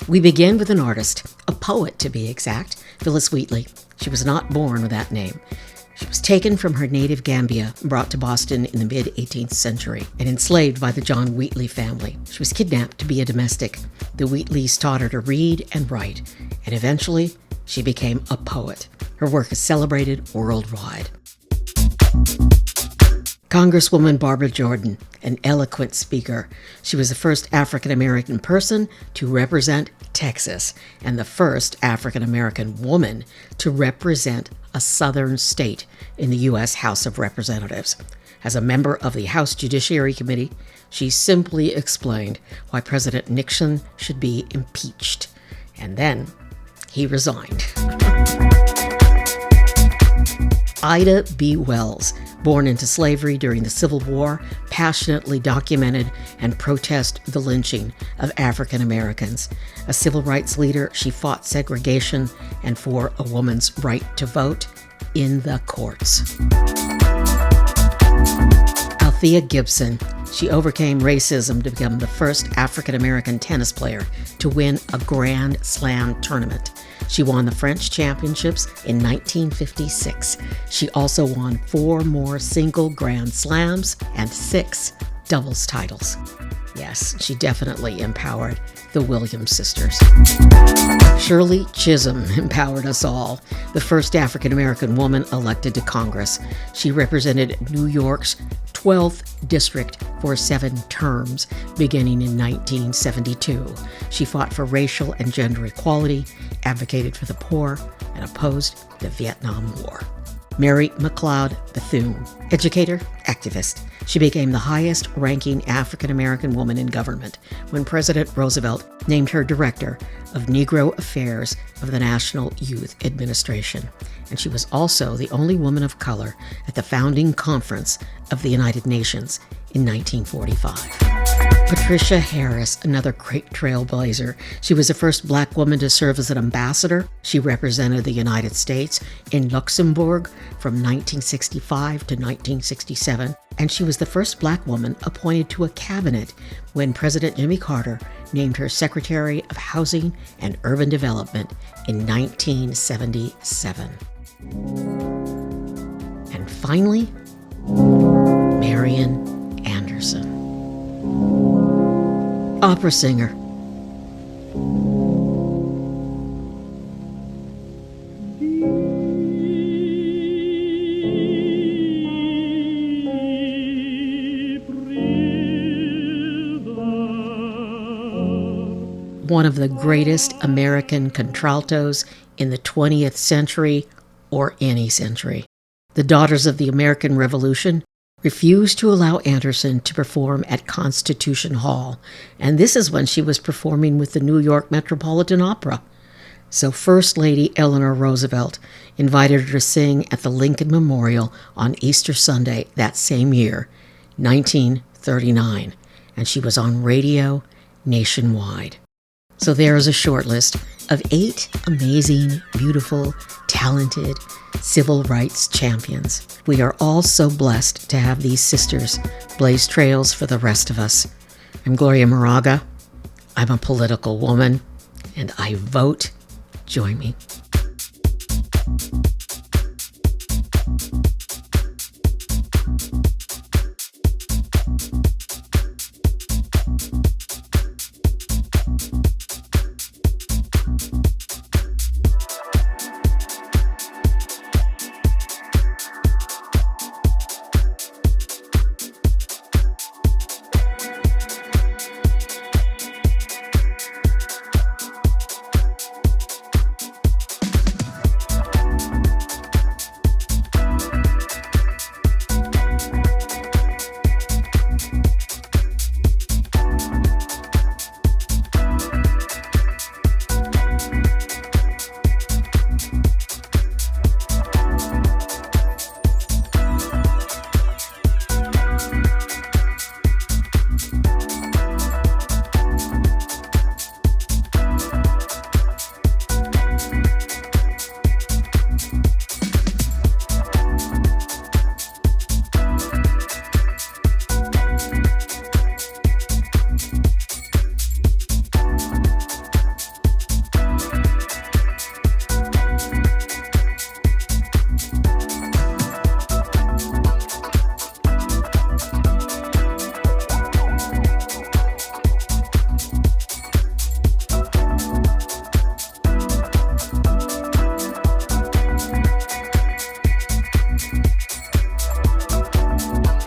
We begin with an artist, a poet to be exact, Phyllis Wheatley. She was not born with that name. She was taken from her native Gambia, brought to Boston in the mid-18th century, and enslaved by the John Wheatley family. She was kidnapped to be a domestic. The Wheatleys taught her to read and write, and eventually she became a poet. Her work is celebrated worldwide. Congresswoman Barbara Jordan, an eloquent speaker. She was the first African-American person to represent Texas and the first African-American woman to represent a southern state in the U.S. House of Representatives. As a member of the House Judiciary Committee, she simply explained why President Nixon should be impeached. And then he resigned. Ida B. Wells, born into slavery during the Civil War, passionately documented and protested the lynching of African Americans. A civil rights leader, she fought segregation and for a woman's right to vote in the courts. Althea Gibson, she overcame racism to become the first African American tennis player to win a Grand Slam tournament. She won the French Championships in 1956. She also won 4 more single Grand Slams and 6 doubles titles. Yes, she definitely empowered the Williams sisters. Shirley Chisholm empowered us all, the first African-American woman elected to Congress. She represented New York's 12th district for 7 terms, beginning in 1972. She fought for racial and gender equality, advocated for the poor, and opposed the Vietnam War. Mary McLeod Bethune, educator, activist. She became the highest-ranking African-American woman in government when President Roosevelt named her director of Negro Affairs of the National Youth Administration. And she was also the only woman of color at the founding conference of the United Nations in 1945. Patricia Harris, another great trailblazer. She was the first Black woman to serve as an ambassador. She represented the United States in Luxembourg from 1965 to 1967. And she was the first Black woman appointed to a cabinet when President Jimmy Carter named her Secretary of Housing and Urban Development in 1977. And finally, Marion Anderson, opera singer. One of the greatest American contraltos in the 20th century or any century. The Daughters of the American Revolution refused to allow Anderson to perform at Constitution Hall, and this is when she was performing with the New York Metropolitan Opera. So First Lady Eleanor Roosevelt invited her to sing at the Lincoln Memorial on Easter Sunday that same year, 1939, and she was on radio nationwide. So there is a short list of 8 amazing, beautiful, talented civil rights champions. We are all so blessed to have these sisters blaze trails for the rest of us. I'm Gloria Moraga. I'm a political woman, and I vote. Join me.